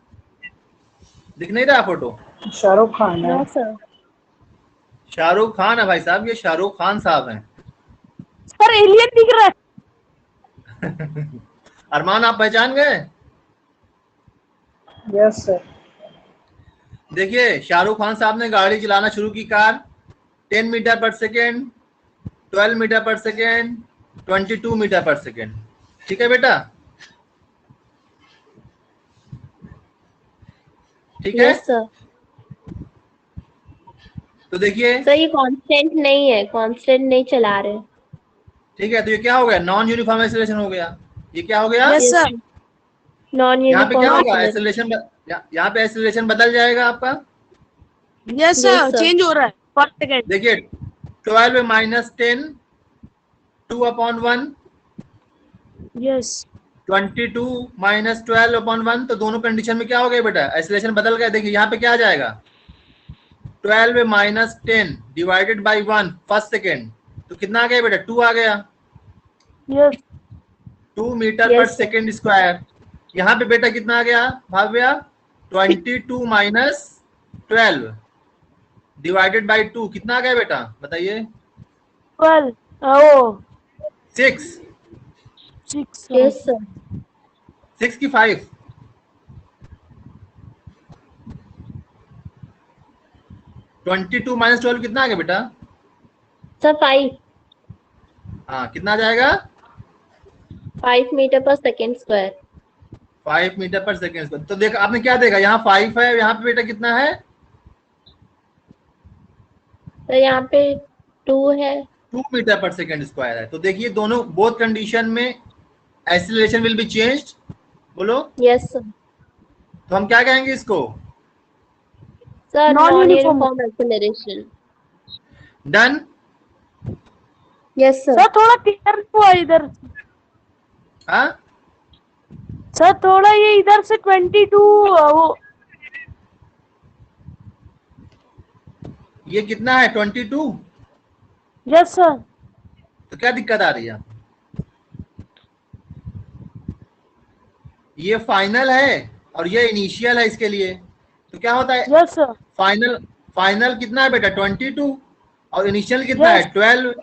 दिख नहीं रहा फोटो? शाहरुख खान है। No sir. शाहरुख खान है भाई साहब, ये शाहरुख खान साहब हैं। सर एलियन दिख रहा है। अरमान आप पहचान गए? Yes sir. देखिए शाहरुख खान साहब ने गाड़ी चलाना शुरू की, car 10 metre per second, 12 metre per second, 22 metre per second. ठीक है बेटा, ठीक है। Yes sir. तो देखिए, सर ये कांस्टेंट नहीं है, कांस्टेंट नहीं चला रहे। ठीक है, तो ये क्या हो गया? नॉन यूनिफॉर्म एक्सेलरेशन हो गया। ये क्या हो गया? Yes sir. नॉन यहाँ पे क्या यूनिफॉर्म होगा? एक्सेलरेशन। एक्सेलरेशन यहाँ पे एक्सेलरेशन बदल जाएगा आपका। Yes Yes, sir sir. Change हो रहा है पर सेकंड। देखिए 12 माइनस 10, 2/1, यस 22 माइनस 12/1, तो दोनों कंडीशन में क्या हो गया बेटा? एक्सेलरेशन बदल गया। देखिए यहाँ पे क्या आ जाएगा? 12 minus 10 divided by 1 first second, तो कितना आ गया बेटा? 2 आ गया। यस 2 मीटर पर Yes, sir. Second square. यहाँ पे बेटा कितना आ गया भाव्या? 22 माइनस 12 डिवाइडेड बाई 2, कितना आ गया बेटा? बताइए। 12 ओ 6। 6 Yes, sir. 6 की 5? 22 माइनस 12 कितना आ गया बेटा? सर 5 हाँ, कितना आ जाएगा? 5 metre per second square. 5 metre per second. तो देखा आपने, क्या देखा? यहाँ 5 है, यहाँ पे बेटा कितना है? सर यहाँ पे 2 है। 2 मीटर पर सेकेंड स्क्वायर है। तो देखिए दोनों, बोथ कंडीशन में एक्सीलरेशन विल बी चेंज्ड। बोलो, यस सर। तो हम क्या कहेंगे इसको? Sir, Non-uniform. non-uniform acceleration. Done. Yes, sir. Sir थोड़ा क्लियर हुआ इधर। हाँ, सर थोड़ा ये इधर से 22 वो ये कितना है 22? Yes sir. तो क्या दिक्कत आ रही है? ये फाइनल है और ये इनिशियल है इसके लिए। तो क्या होता है, यस सर। फाइनल फाइनल कितना है बेटा 22 और इनिशियल कितना Yes. है 12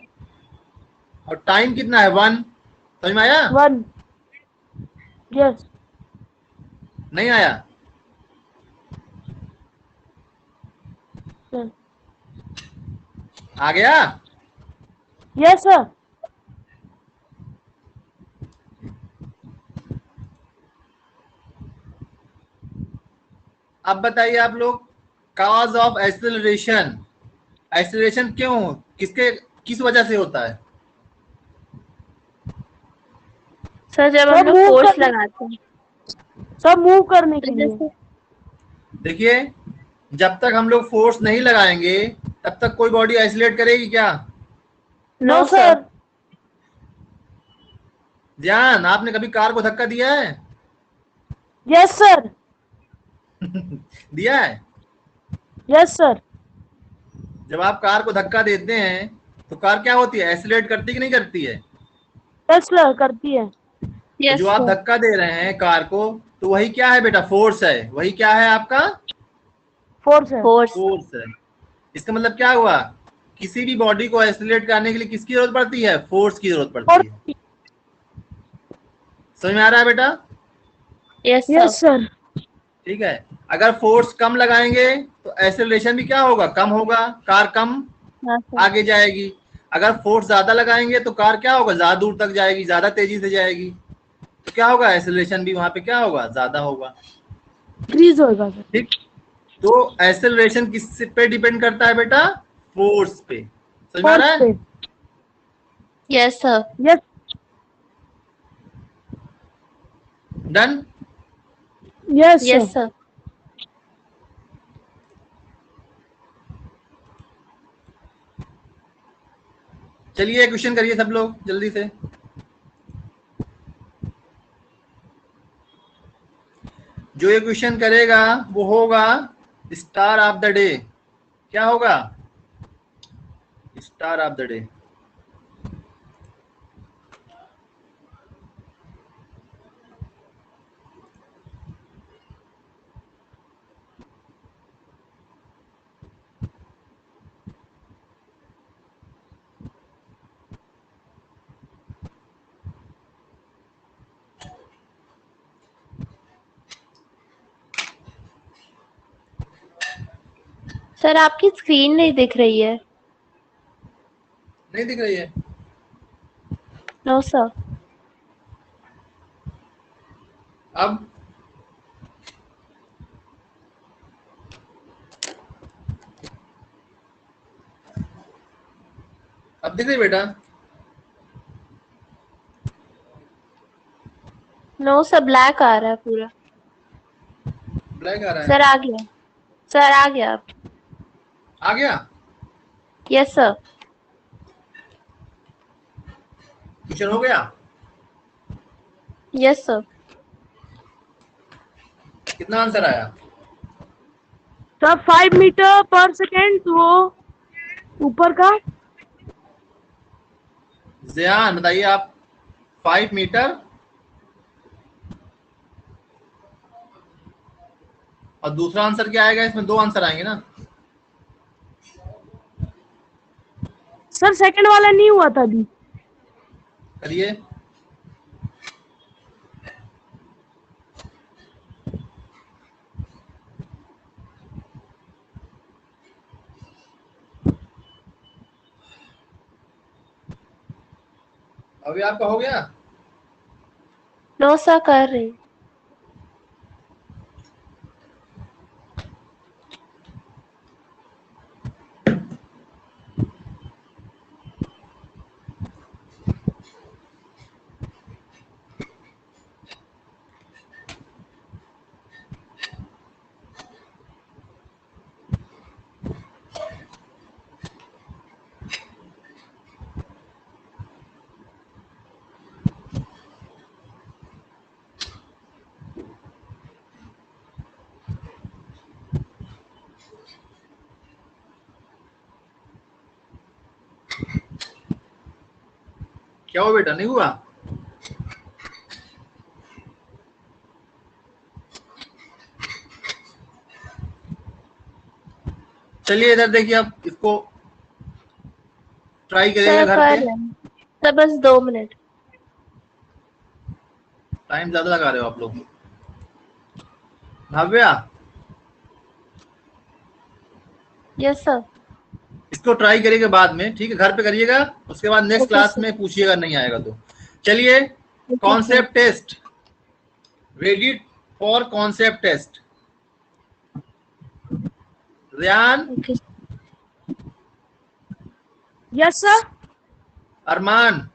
और टाइम कितना है 1। समझ में आया? 1 यस। नहीं आया? आ गया? Yes sir. अब बताइए आप लोग, कॉज ऑफ एक्सेलरेशन, एक्सेलरेशन क्यों, किस वजह से होता है? सर जब सर हम लोग move फोर्स करने- लगाते हैं सब मूव करने के तो लिए। जैसे देखिए, जब तक हम लोग फोर्स नहीं लगाएंगे तब तक कोई बॉडी आइसोलेट करेगी क्या? No no sir. Sir. Dhyan, आपने कभी कार को धक्का दिया है? Yes sir. दिया है? Yes sir. जब आप कार को धक्का देते हैं तो कार क्या होती है, एक्सीलरेट करती कि नहीं करती है? यस सर करती है। तो यस जो आप सर। धक्का दे रहे हैं कार को, तो वही क्या है बेटा, फोर्स है। वही क्या है आपका, फोर्स है। फोर्स। फोर्स है। इसका मतलब क्या हुआ, किसी भी बॉडी को एक्सीलरेट करने के लिए किसकी जरूरत पड़ती है, फोर्स की जरूरत पड़ती है। फोर्स। समझ में आ रहा है बेटा? Yes yes sir. सर। ठीक है। अगर फोर्स कम लगाएंगे तो एक्सेलरेशन भी क्या होगा, कम होगा, कार कम हाँ सर। आगे जाएगी। अगर फोर्स ज्यादा लगाएंगे तो कार क्या होगा, ज्यादा दूर तक जाएगी, ज्यादा तेजी से जाएगी। तो क्या होगा, एक्सेलरेशन भी वहां पे क्या होगा, ज्यादा होगा। इंक्रीज होगा सर। ठीक। तो एक्सेलरेशन किस पे डिपेंड करता है बेटा, फोर्स पे। समझ में आ रहा फोर्स पे। है? Yes sir. Yes. Done. Yes yes sir. Sir. चलिए क्वेश्चन करिए सब लोग जल्दी से। जो ये क्वेश्चन करेगा वो होगा स्टार ऑफ द डे। क्या होगा, star of the day. Sir आपकी स्क्रीन नहीं दिख रही है। नहीं दिख रही है? No sir. अब दिख रही बेटा? नो सर, ब्लैक आ रहा है पूरा। ब्लैक आ रहा है? सर आ गया। सर आ गया। आ गया? Yes sir. क्वेश्चन हो गया? Yes sir. कितना आंसर आया? सर 5 मीटर पर सेकेंड वो ऊपर का। ध्यान बताइए आप, 5 मीटर और दूसरा आंसर क्या आएगा, इसमें दो आंसर आएंगे ना। सर सेकंड वाला नहीं हुआ था अभी। करिए। अभी आपका हो गया? नो सर, कर रही हूँ। क्या हुआ बेटा, नहीं हुआ? चलिए इधर देखिए, आप इसको ट्राई करिएगा सर घर कर पे। रहे हैं सर, बस 2 मिनट। टाइम ज्यादा लगा रहे हो आप लोग। Bhavya, yes sir. इसको ट्राई करिएगा बाद में, ठीक है? घर पे करिएगा, उसके बाद नेक्स्ट ओके क्लास सर। में पूछिएगा, नहीं आएगा तो। चलिए, concept test, ready for concept test. Riyan, okay. Yes sir. Arman,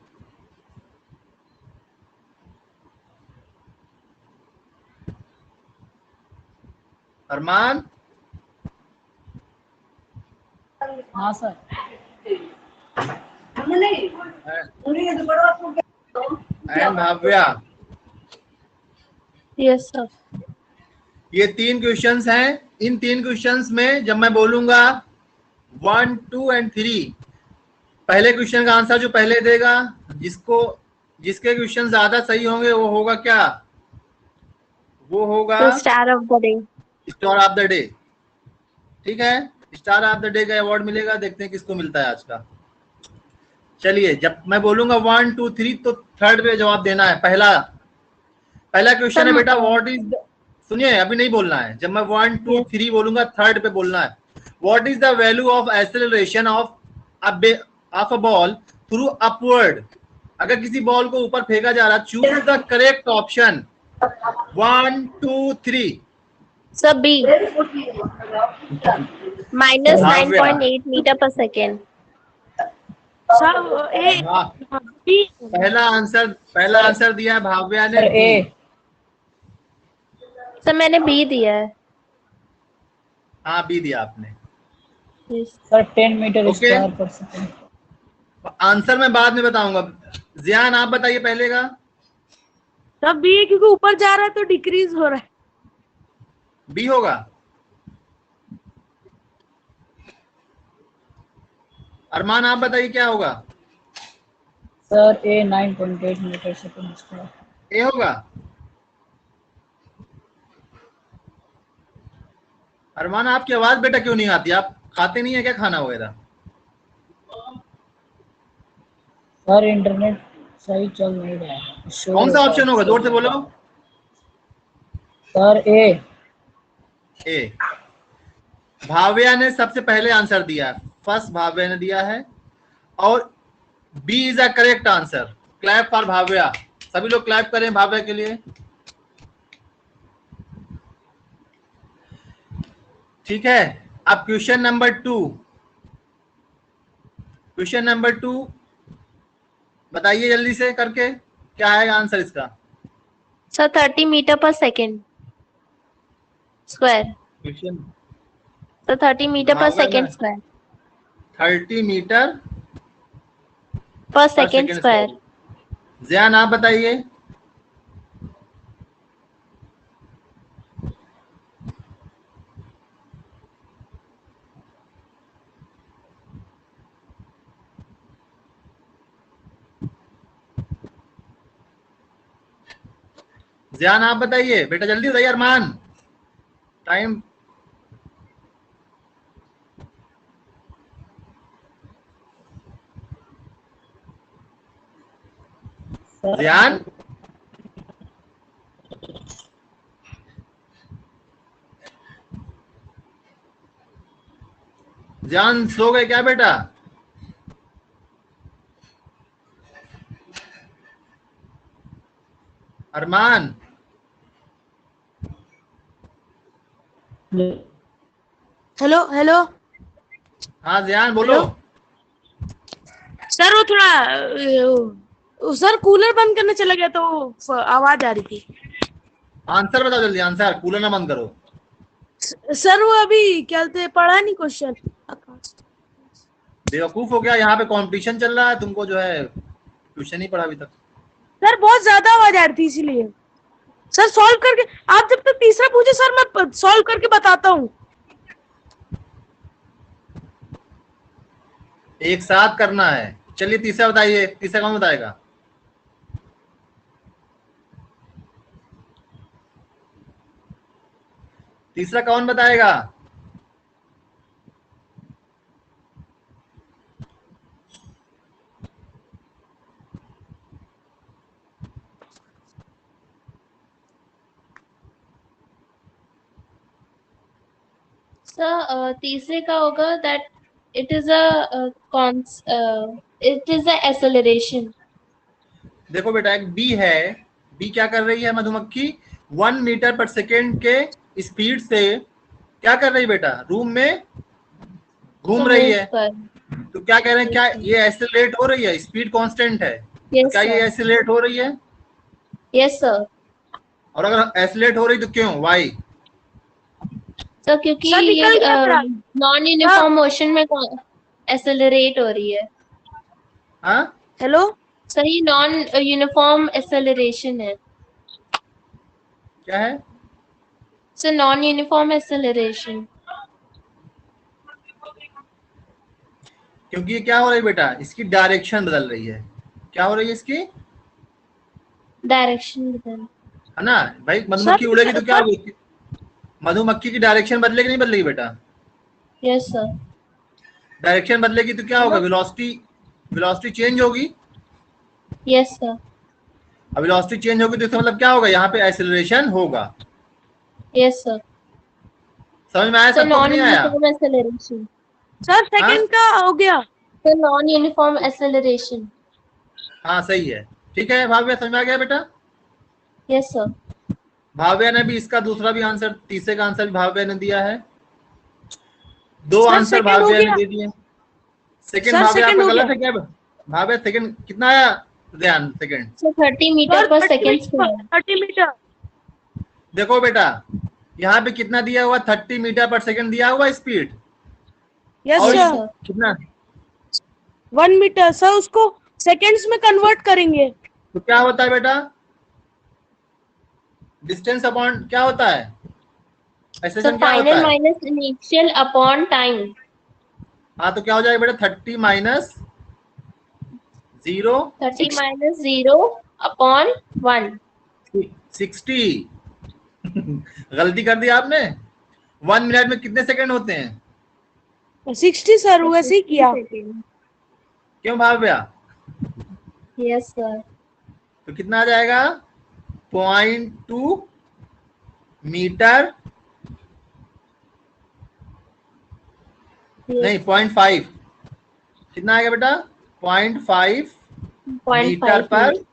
Arman हाँ sir. And Bhavya, yes sir. ये 3 क्वेश्चंस हैं। इन 3 क्वेश्चंस में जब मैं बोलूंगा 1, 2 एंड 3, पहले क्वेश्चन का आंसर जो पहले देगा, जिसके क्वेश्चन ज्यादा सही होंगे वो होगा क्या? वो होगा the star of the day. Star of the day. ठीक है, स्टार ऑफ द डे का अवार्ड मिलेगा। देखते हैं किसको मिलता है आज का। चलिए, जब मैं बोलूंगा 1, 2, 3 तो थर्ड पे जवाब देना है। पहला क्वेश्चन है बेटा, व्हाट इज, सुनिए अभी नहीं बोलना है। जब मैं 1, 2, 3 बोलूंगा थर्ड पे बोलना है। What is the value of acceleration of a ball through upward? अगर किसी बॉल को ऊपर फेंका जा रहा, choose the correct option. 1, 2, 3। Sir B, -9.8 metre per second. Sir A B. पहला आंसर दिया है भाव्या ने, ए। सर मैंने बी दिया है। हाँ बी दिया आपने। Yes. Sir 10 metre Okay. Square per second. Answer मैं बाद में बताऊंगा। जियान आप बताइए पहले का। सर बी है, क्योंकि ऊपर जा रहा है तो डिक्रीज हो रहा है। बी होगा। अरमान आप बताइए क्या होगा? सर ए 9.8 मीटर सेकंड स्क्वायर। ए होगा। अरमान आपकी आवाज बेटा क्यों नहीं आती? आप खाते नहीं है क्या खाना वगैरह? सर इंटरनेट सही चल नहीं रहा है। शोर कौन सा होता ऑप्शन है। होगा, जोर से बोलो। सर ए। भाव्या ने सबसे पहले आंसर दिया, फर्स्ट भाव्या ने दिया है, और B is a correct answer. Clap for Bhavya. सभी लोग क्लैप करें भाव्या के लिए। ठीक है, अब क्वेश्चन नंबर 2। क्वेश्चन नंबर 2 बताइए जल्दी से करके, क्या आएगा आंसर इसका? Sir 30 metre per second square. Question sir 30 metre per second square. 30 metre per second square. Jiyan आप बताइए। जियान आप बताइए बेटा, जल्दी बताइए। अरमान, टाइम। जियान, जियान सो गए क्या बेटा? अरमान, हेलो हेलो। हाँ जियान बोलो। सर वो थोड़ा सर कूलर बंद करने चला गया तो आवाज आ रही थी। आंसर बताओ जल्दी, आंसर। कूलर ना बंद करो। सर वो अभी क्या बोलते पढ़ा नहीं क्वेश्चन। बेवकूफ हो गया, यहाँ पे कंपटीशन चल रहा है, तुमको जो है ट्यूशन ही पढ़ा अभी तक। सर बहुत ज्यादा आवाज आ रही थी इसीलिए। सर सॉल्व करके, आप जब तक तीसरा पूछे सर मैं सॉल्व करके बताता हूँ। एक साथ करना है। चलिए तीसरा बताइए। तीसरा कौन बताएगा? तीसरा कौन बताएगा? सर तीसरे का होगा that it is a acceleration. देखो बेटा, एक बी है, बी क्या कर रही है मधुमक्खी? 1 मीटर पर सेकेंड के स्पीड से क्या कर रही है बेटा? रूम में घूम रही है। तो क्या कह रहे हैं, क्या ये एक्सेलरेट हो रही है? स्पीड कांस्टेंट है, तो यस क्या ये सर, एक्सेलरेट हो रही है? Yes sir. और अगर एक्सेलरेट हो रही तो क्यों, वाई? सर क्योंकि सर ये निकल गया था। नॉन यूनिफॉर्म मोशन में एक्सेलरेट हो रही है। हाँ, हेलो सर ये नॉन यूनिफॉर्म एक्सेलरेशन है। क्या है? Sir non uniform acceleration. क्योंकि ये क्या हो रही है बेटा, इसकी डायरेक्शन बदल रही है। क्या हो रही है इसकी? डायरेक्शन बदल। है ना भाई? मधुमक्खी उड़ेगी तो क्या सर होगी? मधुमक्खी की डायरेक्शन बदलेगी नहीं बदलेगी बेटा? यस सर, डायरेक्शन बदलेगी तो क्या होगा? वेलोसिटी, वेलोसिटी चेंज होगी। यस सर, अब वेलोसिटी चेंज होगी तो इसका मतलब क्या होगा? यहाँ पे एक्सेलरेशन होगा। Yes sir. समझ में आया सर सबको कि नॉन नहीं आया? Uniform acceleration. सर सेकंड का हो गया। Sir non uniform acceleration. हाँ सही है, ठीक है। भाव्या समझ में आ गया बेटा? Yes sir. भाव्या ने भी इसका दूसरा भी आंसर, तीसरे का आंसर भी भाव्या ने दिया है। 2 सर आंसर सेकंड हो भाव्या ने गया। दे दिए। सेकंड सर भाव्या सेकंड आपका हो गलत गया। है क्या? भाव्या सेकंड कितना आया? ध्यान, second sir 30 metre per second square. 30 metre. देखो बेटा, यहाँ पे कितना दिया हुआ? 30 मीटर पर सेकंड दिया हुआ स्पीड। यस और यस सर। सर। कितना? 1 मीटर सर, उसको सेकंड्स में कन्वर्ट करेंगे। तो क्या होता है बेटा? डिस्टेंस अपॉन क्या होता है? सर एक्सेलरेशन क्या होता फाइनल है? Minus initial upon time. हाँ, तो क्या हो जाएगा बेटा? 30 माइनस 0 30 माइनस 0 अपॉन 1। 60। गलती कर दी आपने। 1 मिनट में कितने सेकंड होते हैं? 60 सर, वैसे ही किया। क्यों भाव्या? Yes sir. तो कितना आ जाएगा? 0.2 मीटर, नहीं 0.5। कितना आएगा बेटा? 0.5 मीटर 0.5 पर मीटर।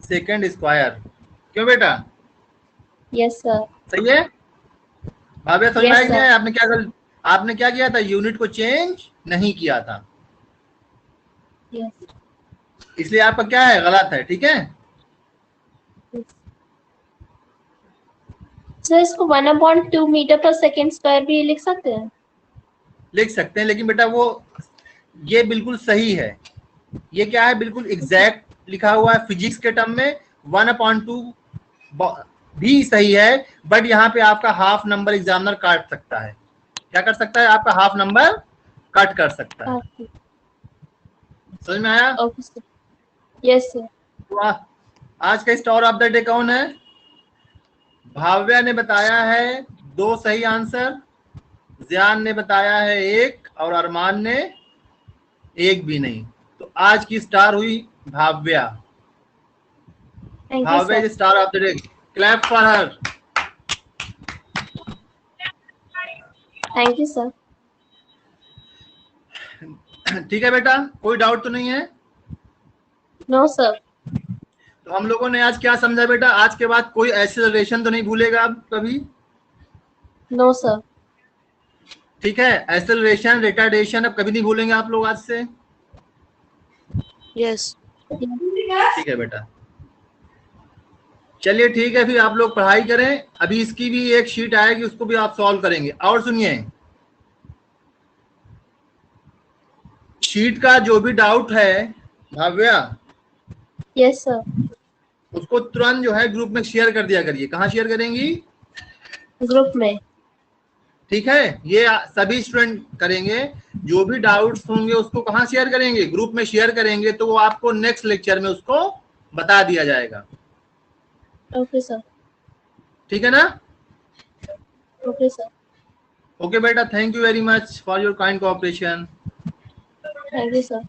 Second square. क्यों बेटा? Yes sir. सही है? भाव्या समझ में यस आया कि नहीं सर। आया? आपने क्या किया था? यूनिट को चेंज नहीं किया था, यस इसलिए आपका क्या है? गलत है, ठीक है? सर इसको 1/2 मीटर पर सेकेंड स्क्वायर भी लिख सकते हैं। लिख सकते हैं, लेकिन बेटा वो ये बिल्कुल सही है। ये क्या है? बिल्कुल एग्जैक्ट लिखा हुआ है फिजिक्स के टर्म में। 1/2 भी सही है, बट यहाँ पे आपका हाफ नंबर एग्जामिनर काट सकता है। क्या कर सकता है? आपका हाफ नंबर कट कर सकता है। समझ में आया? Okay sir. Yes sir. तो आज का स्टार ऑफ द डे कौन है? भाव्या ने बताया है 2 सही आंसर, जियान ने बताया है 1, और अरमान ने 1 भी नहीं। तो आज की स्टार हुई Bhavya. Thank you Bhavya sir. Is star of the day. Clap for her. Thank you sir. ठीक है बेटा, कोई डाउट तो नहीं है? No sir. तो हम लोगों ने आज क्या समझा बेटा? आज के बाद कोई एक्सेलरेशन तो नहीं भूलेगा अब कभी? No sir. ठीक है, एक्सेलरेशन, रिटार्डेशन अब कभी नहीं भूलेंगे आप लोग आज से। यस। ठीक है बेटा, चलिए ठीक है, फिर आप लोग पढ़ाई करें। अभी इसकी भी एक शीट आएगी, उसको भी आप सॉल्व करेंगे। और सुनिए, शीट का जो भी डाउट है भाव्या, यस सर। उसको तुरंत जो है ग्रुप में शेयर कर दिया करिए। कहाँ शेयर करेंगी? ग्रुप में। ठीक है, ये सभी स्टूडेंट करेंगे। जो भी डाउट्स होंगे उसको कहाँ शेयर करेंगे? ग्रुप में शेयर करेंगे, तो वो आपको नेक्स्ट लेक्चर में उसको बता दिया जाएगा। Okay sir. ठीक है ना? Okay sir, Okay beta, thank you very much for your kind cooperation. Thank you sir.